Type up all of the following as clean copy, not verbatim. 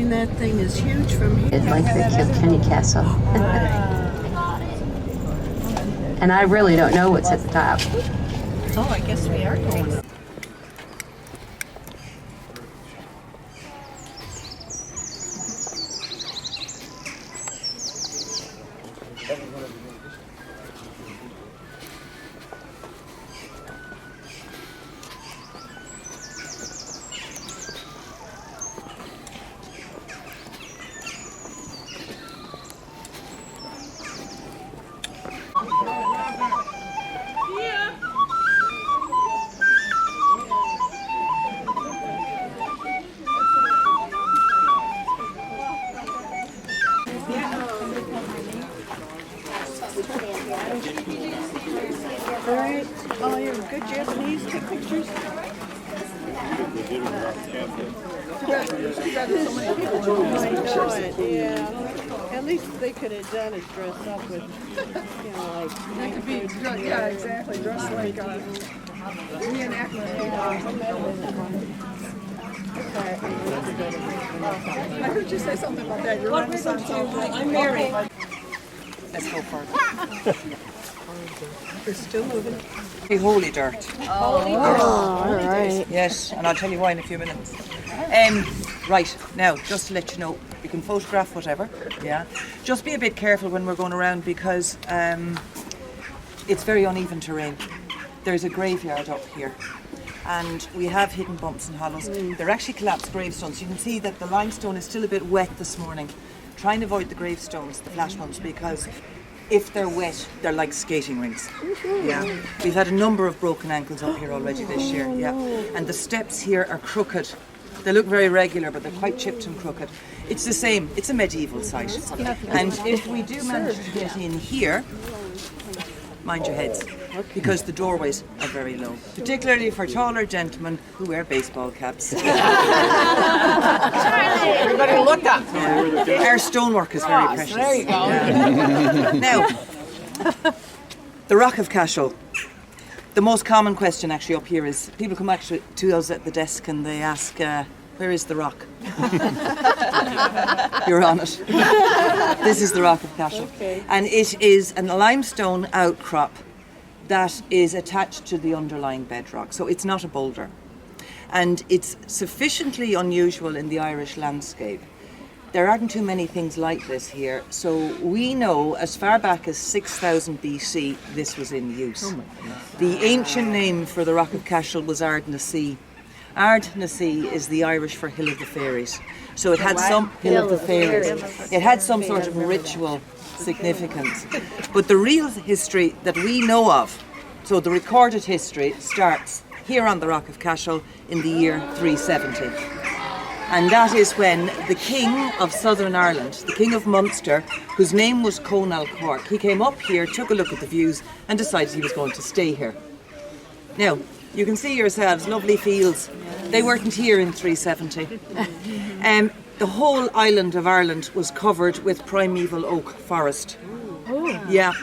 mean, that thing is huge from here. It's like the Kilkenny Castle. And I really don't know what's at the top. Oh, I guess we are going. Alright, all your good Japanese, take pictures. Yeah. At least they could have done is dress up with, you know, like. That could be, yeah, exactly. Dress like reenactment. I heard you say something about that. You're Renaissance. I'm Mary. Let's go for it. We're still moving. Hey, holy dirt. Holy dirt. All right. Yes, and I'll tell you why in a few minutes. Right, now, just to let you know, you can photograph whatever, yeah. Just be a bit careful when we're going around because it's very uneven terrain. There's a graveyard up here and we have hidden bumps and hollows. They're actually collapsed gravestones. You can see that the limestone is still a bit wet this morning. Try and avoid the gravestones, the flash bumps, because if they're wet, they're like skating rings. Yeah, we've had a number of broken ankles up here already this year. Yeah, and the steps here are crooked. They look very regular, but they're quite chipped and crooked. It's the same. It's a medieval site, and if we do manage to get in here, mind your heads, because the doorways are very low, particularly for taller gentlemen who wear baseball caps. Everybody look up. Our stonework is very precious. There you go. Yeah. Now, the Rock of Cashel. The most common question actually up here is people come actually to us at the desk and they ask, where is the rock? You're on it. This is the Rock of Cashel. Okay. And it is a limestone outcrop that is attached to the underlying bedrock. So it's not a boulder. And it's sufficiently unusual in the Irish landscape. There aren't too many things like this here. So we know as far back as 6000 BC this was in use. Oh my goodness. The ancient name for the Rock of Cashel was Ard na Sea. Ard na Sea is the Irish for Hill of the Fairies. So it had some Hill of the Fairies. It had some sort of ritual significance. But the real history that we know of, so the recorded history, starts here on the Rock of Cashel in the year 370. And that is when the King of Southern Ireland, the King of Munster, whose name was Conall Cork, he came up here, took a look at the views and decided he was going to stay here. Now, you can see yourselves, lovely fields. They weren't here in 370. The whole island of Ireland was covered with primeval oak forest. Oh. Yeah.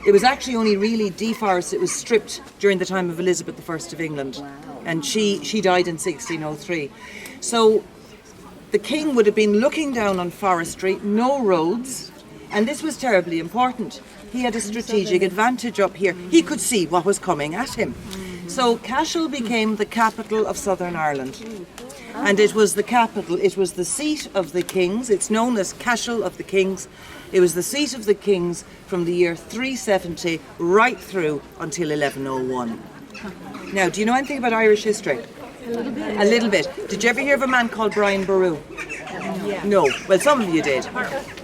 It was actually only really deforested. It was stripped during the time of Elizabeth I of England. Wow. And she died in 1603. So the king would have been looking down on forestry, no roads, and this was terribly important. He had a strategic advantage up here. He could see what was coming at him. So Cashel became the capital of Southern Ireland. And it was the capital, it was the seat of the kings. It's known as Cashel of the Kings. It was the seat of the kings from the year 370 right through until 1101. Now, do you know anything about Irish history? A little bit. Did you ever hear of a man called Brian Boru? Yeah. No. Well, some of you did.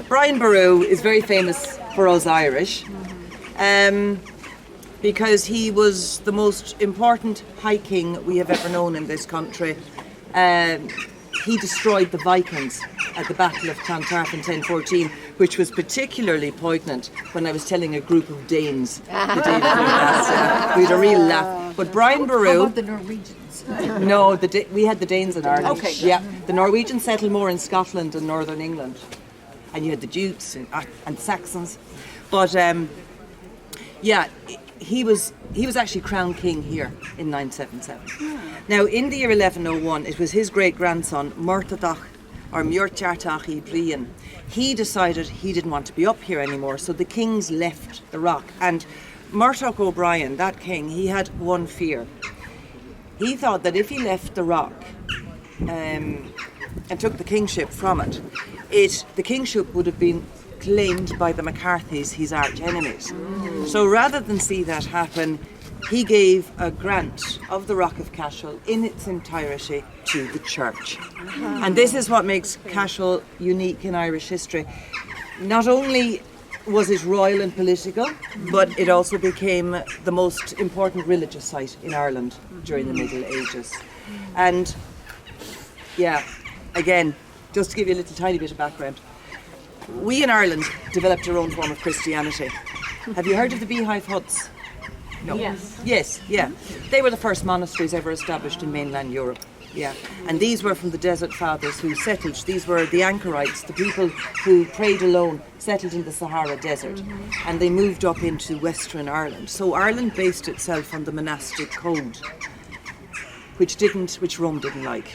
Brian Boru is very famous for us Irish because he was the most important high king we have ever known in this country. He destroyed the Vikings at the Battle of Clontarf in 1014, which was particularly poignant when I was telling a group of Danes the day before that. We had a real laugh. But Brian Boru... How about the Norwegians? No, we had the Danes in Ireland. Okay. Yeah, the Norwegians settled more in Scotland and Northern England. And you had the Jutes and Saxons. But yeah, he was actually crowned king here in 977. Now, in the year 1101, it was his great-grandson, Murtadach or Muirteartach I Brian, he decided he didn't want to be up here anymore, so the kings left the rock. And Murtagh O'Brien, that king, he had one fear. He thought that if he left the rock and took the kingship from it, the kingship would have been claimed by the McCarthys, his arch enemies. So rather than see that happen, he gave a grant of the Rock of Cashel in its entirety to the church. And this is what makes Cashel unique in Irish history. Not only was it royal and political, but it also became the most important religious site in Ireland during the Middle Ages. And yeah, again, just to give you a little tiny bit of background, we in Ireland developed our own form of Christianity. Have you heard of the beehive huts? No. Yes, yeah. They were the first monasteries ever established in mainland Europe. Yeah. And these were from the Desert Fathers who settled. These were the anchorites, the people who prayed alone, settled in the Sahara Desert. And they moved up into Western Ireland. So Ireland based itself on the monastic code, which Rome didn't like.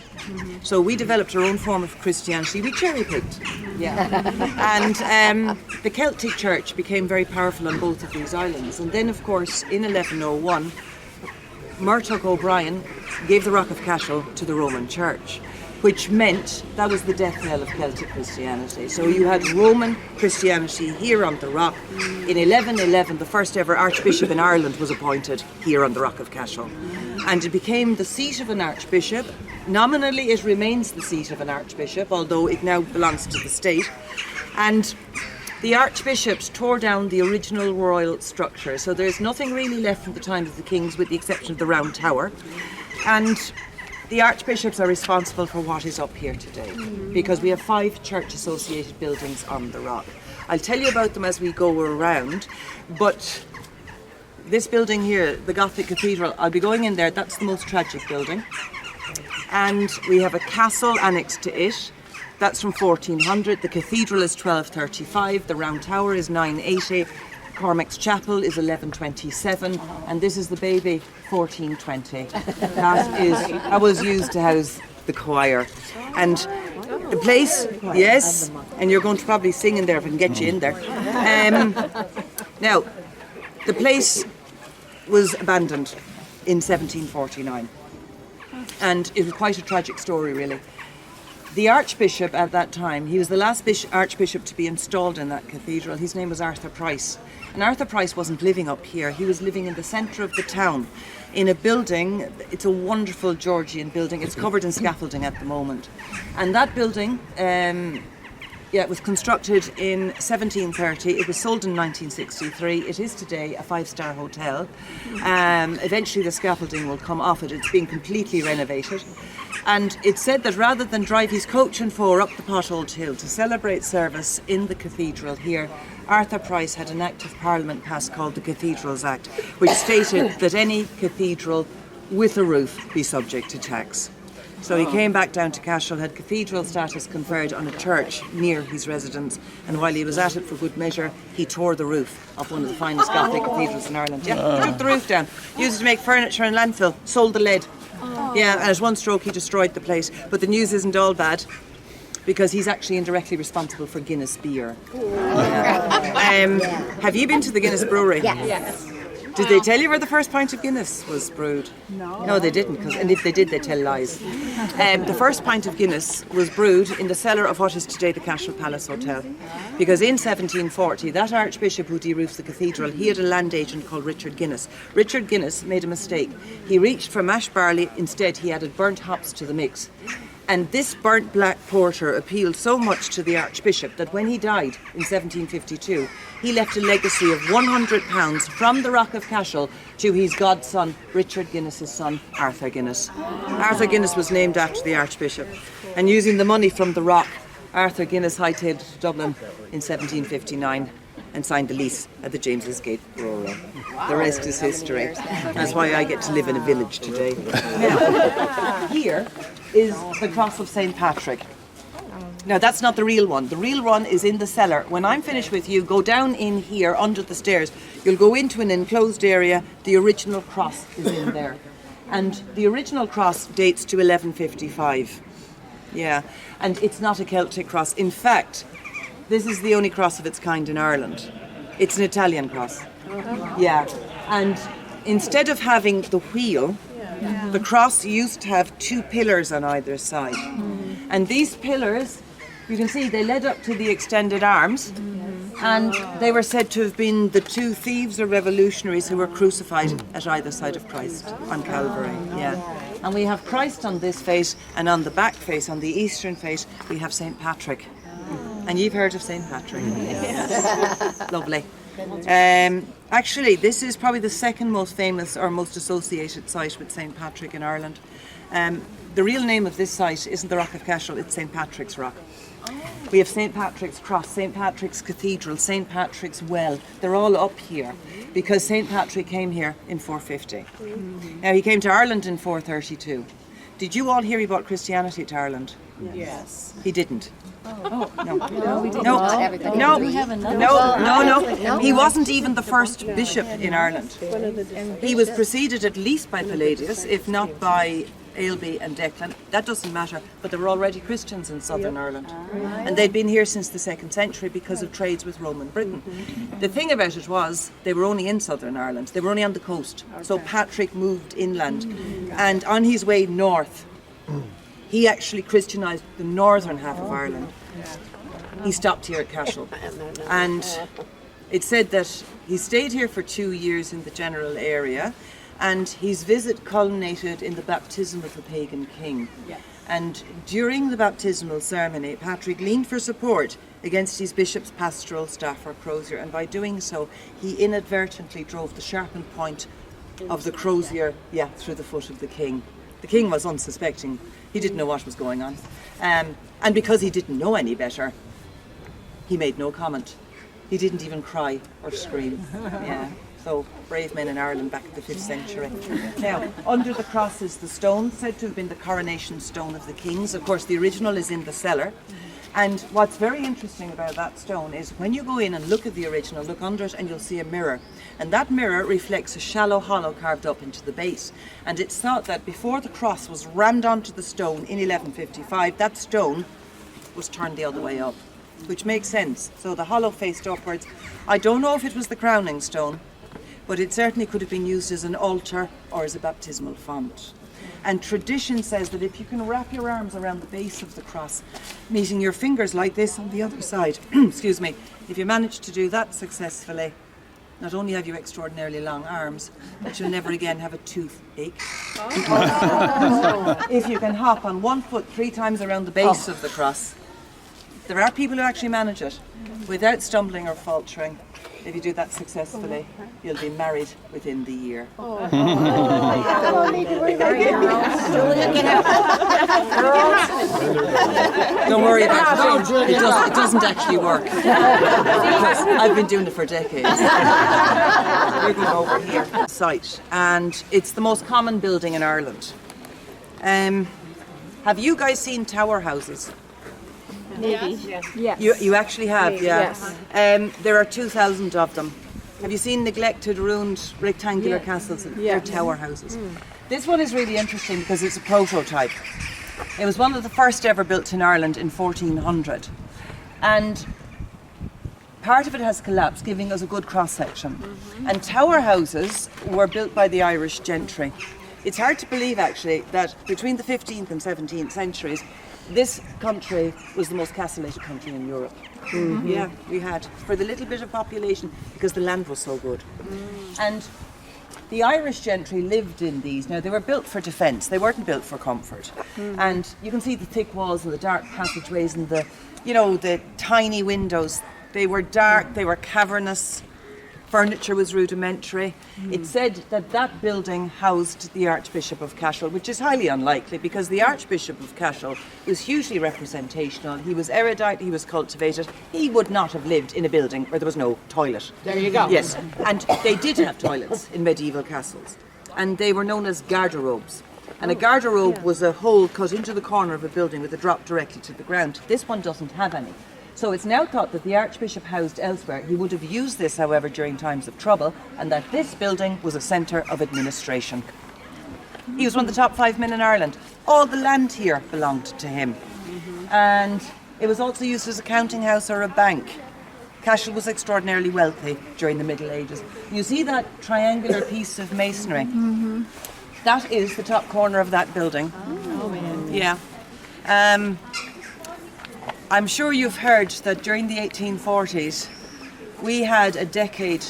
So we developed our own form of Christianity. We cherry-picked. Yeah. And the Celtic Church became very powerful on both of these islands. And then, of course, in 1101, Murtagh O'Brien gave the Rock of Cashel to the Roman Church, which meant that was the death knell of Celtic Christianity. So you had Roman Christianity here on the Rock. In 1111, the first ever Archbishop in Ireland was appointed here on the Rock of Cashel. And it became the seat of an archbishop. Nominally, it remains the seat of an archbishop, although it now belongs to the state. And the archbishops tore down the original royal structure, so there's nothing really left from the time of the kings, with the exception of the Round Tower. And the archbishops are responsible for what is up here today, because we have 5 church-associated buildings on the Rock. I'll tell you about them as we go around, but this building here, the Gothic Cathedral, I'll be going in there. That's the most tragic building. And we have a castle annexed to it. That's from 1400. The cathedral is 1235. The Round Tower is 980. Cormac's Chapel is 1127. And this is the baby, 1420. That was used to house the choir. And the place, yes, and you're going to probably sing in there if I can get you in there. Now, the place was abandoned in 1749, and it was quite a tragic story, really. The Archbishop at that time, he was the last Archbishop to be installed in that cathedral. His name was Arthur Price, and Arthur Price wasn't living up here. He was living in the centre of the town in a building. It's a wonderful Georgian building. It's covered in scaffolding at the moment, and that building it was constructed in 1730. It was sold in 1963. It is today a 5-star hotel. Eventually the scaffolding will come off it. It's been completely renovated. And it's said that rather than drive his coach and four up the Pothold Hill to celebrate service in the cathedral here, Arthur Price had an Act of Parliament passed called the Cathedrals Act, which stated that any cathedral with a roof be subject to tax. So he came back down to Cashel, had cathedral status conferred on a church near his residence, and while he was at it for good measure, he tore the roof of one of the finest Gothic cathedrals in Ireland. Yeah, he took the roof down, used it to make furniture and landfill, sold the lead. Yeah, and at one stroke he destroyed the place. But the news isn't all bad, because he's actually indirectly responsible for Guinness beer. Have you been to the Guinness brewery? Yes. Did they tell you where the first pint of Guinness was brewed? No, they didn't, and if they did, they tell lies. The first pint of Guinness was brewed in the cellar of what is today the Cashel Palace Hotel. Because in 1740, that Archbishop who de-roofed the cathedral, he had a land agent called Richard Guinness. Richard Guinness made a mistake. He reached for mashed barley, instead he added burnt hops to the mix. And this burnt black porter appealed so much to the Archbishop that when he died in 1752, he left a legacy of £100 from the Rock of Cashel to his godson, Richard Guinness's son, Arthur Guinness. Arthur Guinness was named after the Archbishop. And using the money from the Rock, Arthur Guinness hightailed to Dublin in 1759 and signed the lease at the James's Gate Brewery. The rest is history. That's why I get to live in a village today. Now, here is the Cross of St. Patrick. Now, that's not the real one. The real one is in the cellar. When I'm finished with you, go down in here under the stairs. You'll go into an enclosed area. The original cross is in there. And the original cross dates to 1155. Yeah, and it's not a Celtic cross. In fact, this is the only cross of its kind in Ireland. It's an Italian cross. Yeah, and instead of having the wheel, the cross used to have two pillars on either side. And these pillars, you can see, they led up to the extended arms, and they were said to have been the two thieves or revolutionaries who were crucified at either side of Christ on Calvary. Yeah. And we have Christ on this face, and on the back face, on the eastern face, we have St. Patrick. And you've heard of St. Patrick? Yes. Lovely. Actually, this is probably the second most famous or most associated site with St. Patrick in Ireland. The real name of this site isn't the Rock of Cashel, it's St. Patrick's Rock. We have St. Patrick's Cross, St. Patrick's Cathedral, St. Patrick's Well. They're all up here because St. Patrick came here in 450. Now, he came to Ireland in 432. Did you all hear he brought Christianity to Ireland? Yes. He didn't. No. No. He wasn't even the first bishop in Ireland. He was preceded at least by Palladius, if not by Ailbe and Declan. That doesn't matter, but there were already Christians in southern Ireland. And they'd been here since the 2nd century because of trades with Roman Britain. The thing about it was, they were only in southern Ireland. They were only on the coast. So Patrick moved inland. And on his way north, he actually Christianised the northern half of Ireland. He stopped here at Cashel. And it's said that he stayed here for 2 years in the general area, and his visit culminated in the baptism of the pagan king. And during the baptismal ceremony, Patrick leaned for support against his bishop's pastoral staff or crozier, and by doing so, he inadvertently drove the sharpened point of the crozier through the foot of the king. The king was unsuspecting. He didn't know what was going on. And because he didn't know any better, he made no comment. He didn't even cry or scream. Yeah. So, brave men in Ireland back in the 5th century. Now, under the cross is the stone, said to have been the coronation stone of the kings. Of course, the original is in the cellar. And what's very interesting about that stone is when you go in and look at the original, look under it and you'll see a mirror. And that mirror reflects a shallow hollow carved up into the base. And it's thought that before the cross was rammed onto the stone in 1155, that stone was turned the other way up, which makes sense. So the hollow faced upwards. I don't know if it was the crowning stone, but it certainly could have been used as an altar or as a baptismal font. And tradition says that if you can wrap your arms around the base of the cross, meeting your fingers like this on the other side, excuse me, if you manage to do that successfully, not only have you extraordinarily long arms, but you'll never again have a toothache. If you can hop on one foot 3 times around the base of the cross, there are people who actually manage it without stumbling or faltering. If you do that successfully, you'll be married within the year. Don't worry about it. It doesn't actually work. Because I've been doing it for decades. We're going over here. Site, and it's the most common building in Ireland. Have you guys seen tower houses? Maybe. Yes. You actually have, yeah. Yes. There are 2,000 of them. Have you seen neglected, ruined, rectangular castles? They're tower houses. This one is really interesting because it's a prototype. It was one of the first ever built in Ireland in 1400. And part of it has collapsed, giving us a good cross-section. And tower houses were built by the Irish gentry. It's hard to believe, actually, that between the 15th and 17th centuries, this country was the most castellated country in Europe. Yeah, we had, for the little bit of population, because the land was so good. And the Irish gentry lived in these. Now, they were built for defence, they weren't built for comfort. And you can see the thick walls and the dark passageways and the, the tiny windows. They were dark, they were cavernous. Furniture was rudimentary. It said that that building housed the Archbishop of Cashel, which is highly unlikely because the Archbishop of Cashel was hugely representational. He was erudite, he was cultivated. He would not have lived in a building where there was no toilet. There you go. Yes, and they did have toilets in medieval castles, and they were known as garderobes. And a garderobe was a hole cut into the corner of a building with a drop directly to the ground. This one doesn't have any. So it's now thought that the Archbishop housed elsewhere. He would have used this, however, during times of trouble, and that this building was a centre of administration. He was one of the top 5 men in Ireland. All the land here belonged to him. And it was also used as a counting house or a bank. Cashel was extraordinarily wealthy during the Middle Ages. You see that triangular piece of masonry? That is the top corner of that building. Yeah. I'm sure you've heard that during the 1840s, we had a decade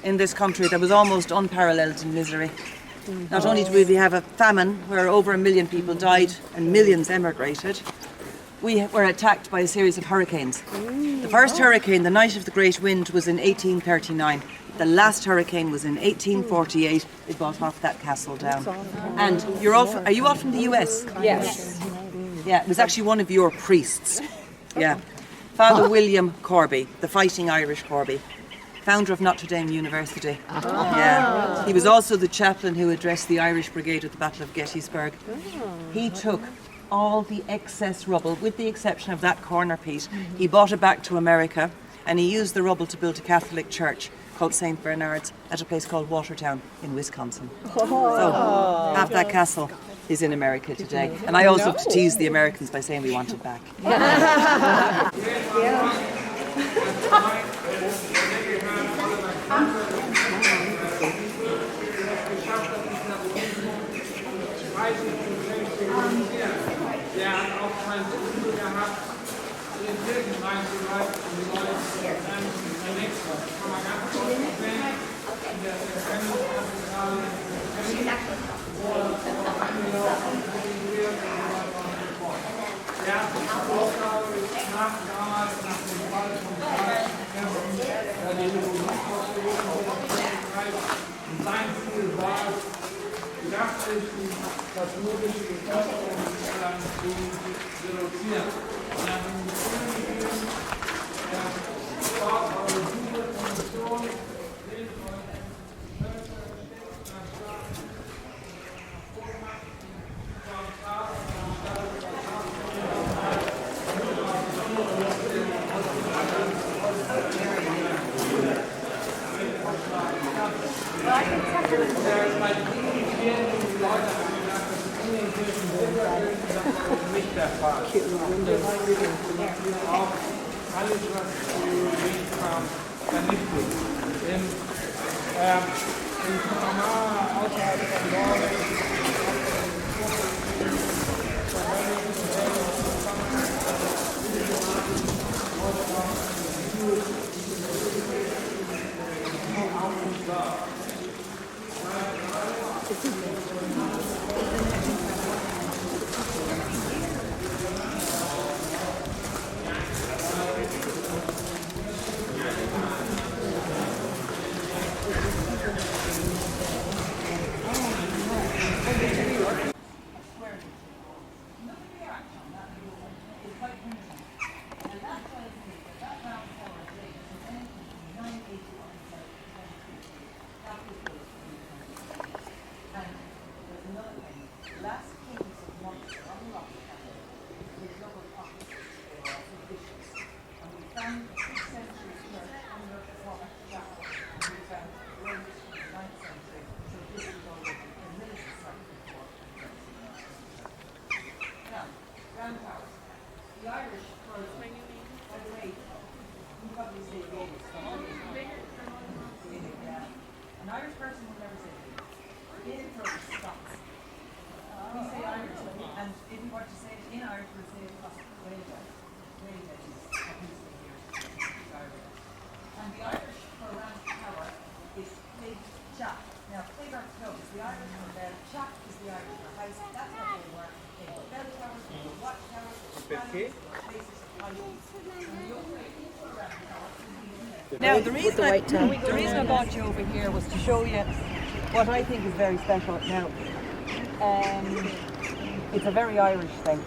in this country that was almost unparalleled in misery. Not only did we have a famine where over 1 million people died and millions emigrated, we were attacked by a series of hurricanes. The first hurricane, the Night of the Great Wind, was in 1839. The last hurricane was in 1848. They bought half that castle down. And are you all from the US? Yes. Yeah, it was actually one of your priests. Yeah. Father William Corby, the Fighting Irish Corby, founder of Notre Dame University. Yeah. He was also the chaplain who addressed the Irish Brigade at the Battle of Gettysburg. He took all the excess rubble, with the exception of that corner piece. He brought it back to America, and he used the rubble to build a Catholic church called St. Bernard's at a place called Watertown in Wisconsin. So half that castle is in America today. And I also have to tease the Americans by saying we want it back. Now, the reason I brought you over here was to show you what I think is very special. Now, it's a very Irish thing.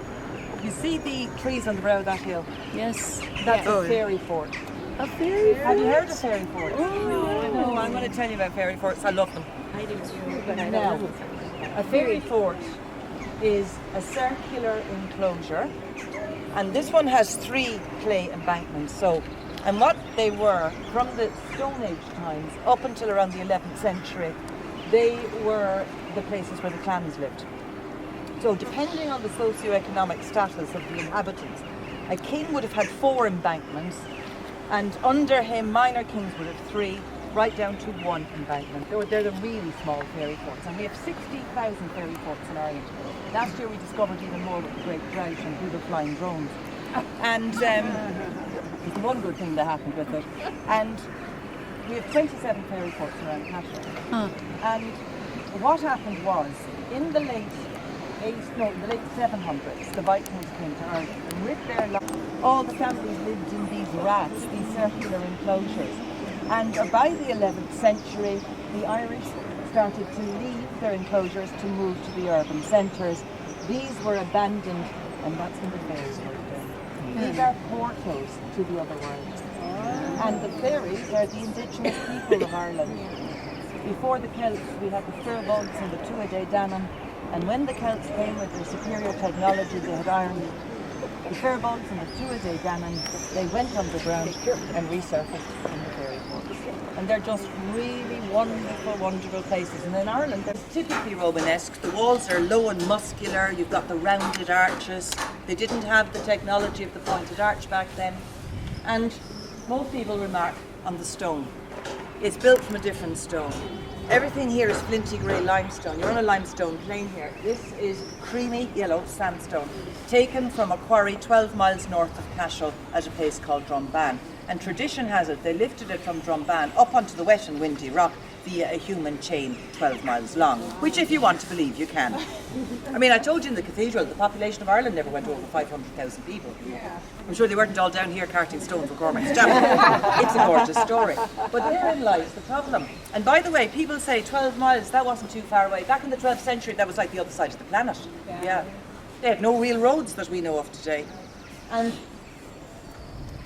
You see the trees on the brow of that hill? Yes. That's a fairy fort. A fairy fort? Have you heard of fairy forts? Oh, No, I'm going to tell you about fairy forts. I love them. I do too, but I don't Now, know. a fairy fort is a circular enclosure, and this one has 3 clay embankments. And what they were, from the Stone Age times up until around the 11th century, they were the places where the clans lived. So depending on the socio-economic status of the inhabitants, a king would have had 4 embankments, and under him minor kings would have 3, right down to 1 embankment. They're the really small fairy forts, and we have 60,000 fairy forts in Ireland. Last year we discovered even more with the Great Drought and through the flying drones. And it's one good thing that happened with it. And we have 27 fairy forts around Cashel. And what happened was, in the late 700s, the Vikings came to Ireland, and with their all the families lived in these rats, these circular enclosures. And by the 11th century, the Irish started to leave their enclosures to move to the urban centres. These were abandoned, and that's when the fairies were there. These are portals to the other world. And the fairies are the indigenous people of Ireland. Before the Celts, we had the Firbolgs and the Tuatha Danann, and when the Celts came with their superior technology, they had ironed the Firbolgs and the Tuatha Danann. They went underground and resurfaced in the fairy forts. And they're just really wonderful, wonderful places. And in Ireland, they're typically Romanesque. The walls are low and muscular. You've got the rounded arches. They didn't have the technology of the pointed arch back then. And most people remark on the stone. It's built from a different stone. Everything here is flinty grey limestone. You're on a limestone plain here. This is creamy yellow sandstone, taken from a quarry 12 miles north of Cashel at a place called Drumban. And tradition has it they lifted it from Drumban up onto the wet and windy rock via a human chain 12 miles long, which if you want to believe you can. I mean, I told you in the cathedral the population of Ireland never went over 500,000 people. I'm sure they weren't all down here carting stone for Cormac's Chapel. It's a gorgeous story. But therein lies the problem. And by the way, people say 12 miles, that wasn't too far away. Back in the 12th century, that was like the other side of the planet. Yeah. They had no real roads that we know of today. And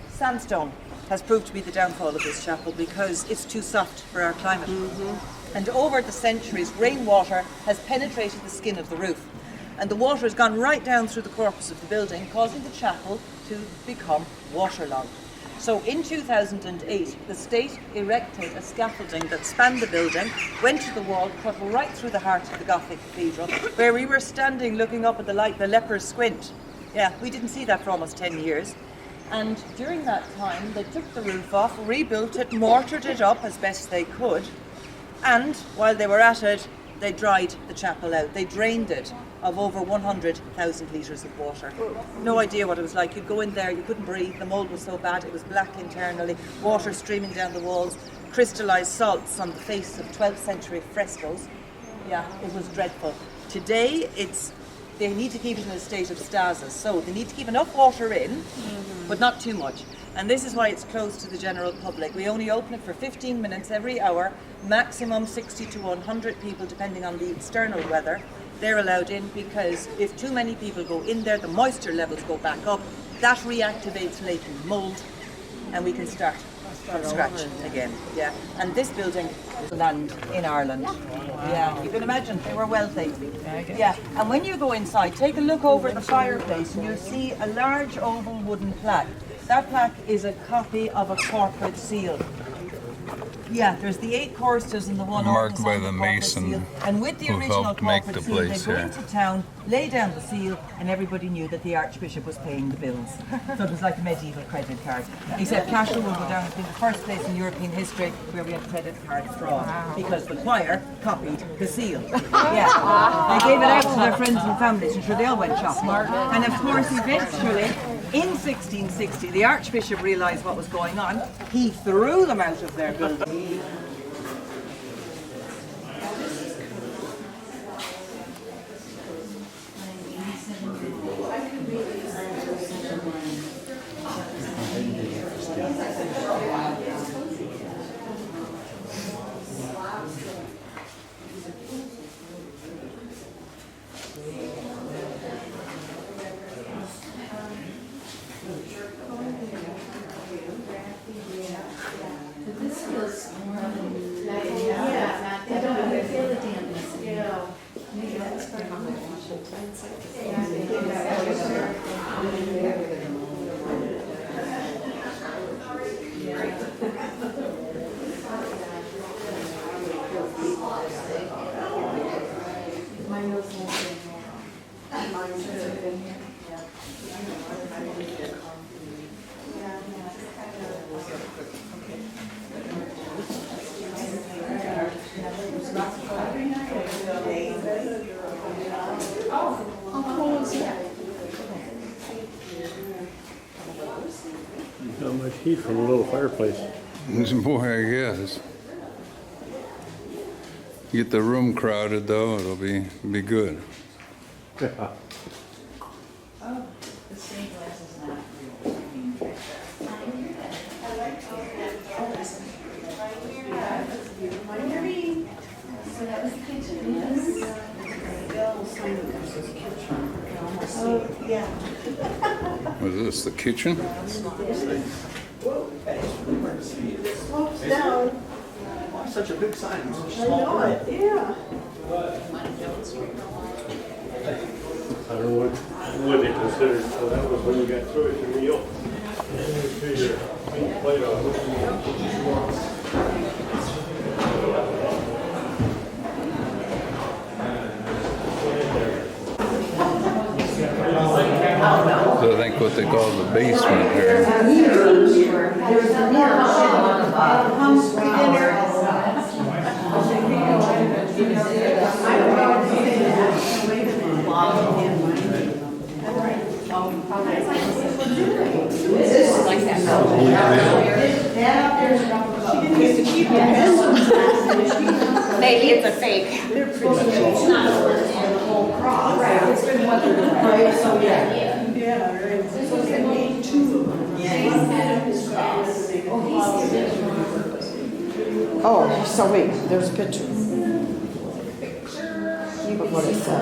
sandstone has proved to be the downfall of this chapel because it's too soft for our climate. And over the centuries, rainwater has penetrated the skin of the roof, and the water has gone right down through the corpus of the building, causing the chapel to become waterlogged. So in 2008, the state erected a scaffolding that spanned the building, went to the wall, cut right through the heart of the Gothic cathedral, where we were standing looking up at the light, the leper's squint. Yeah, we didn't see that for almost 10 years. And during that time, they took the roof off, rebuilt it, mortared it up as best they could, and while they were at it, they dried the chapel out. They drained it of over 100,000 litres of water. No idea what it was like. You'd go in there, you couldn't breathe, the mould was so bad, it was black internally, water streaming down the walls, crystallised salts on the face of 12th century frescoes. Yeah, it was dreadful. Today, they need to keep it in a state of stasis, so they need to keep enough water in, but not too much. And this is why it's closed to the general public. We only open it for 15 minutes every hour, maximum 60 to 100 people, depending on the external weather. They're allowed in because if too many people go in there, the moisture levels go back up. That reactivates latent mould, and we can start from scratch again. Yeah, and this building is land in Ireland. Yeah, you can imagine they were wealthy. Yeah, and when you go inside, take a look over the fireplace, and you'll see a large oval wooden plaque. That plaque is a copy of a corporate seal. Yeah, there's the 8 choristers and the one marked by the corporate mason seal. And with the who original helped make corporate the seal, place, they go yeah. into town, lay down the seal, and everybody knew that the Archbishop was paying the bills. So it was like a medieval credit card. Except Cashel will go down as being the first place in European history where we had credit card fraud, because the choir copied the seal. Yeah, they gave it out to their friends and families, and sure they all went shopping. And of course, eventually, in 1660, the Archbishop realised what was going on. He threw them out of their building. This was heat from a little fireplace. Boy, I guess. Get the room crowded though, it'll be good. Was this the kitchen? Such a big sign. I know it, yeah. I don't know what they considered, so that was when you got through with your meal. And you threw your plate off. So I think what they call the basement here. Maybe it's a fake. It's not the whole crop. Right. It's been weathered. Right. So yeah. Yeah, right. So they made two of them. Oh, so wait, there's a picture. Of what it says.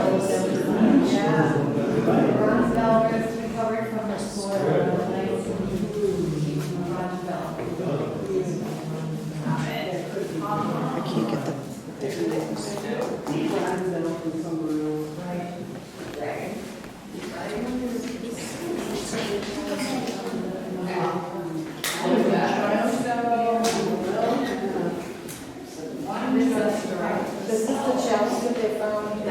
I can't get the. This is the chest that they found in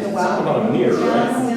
the well. About a mirror, right?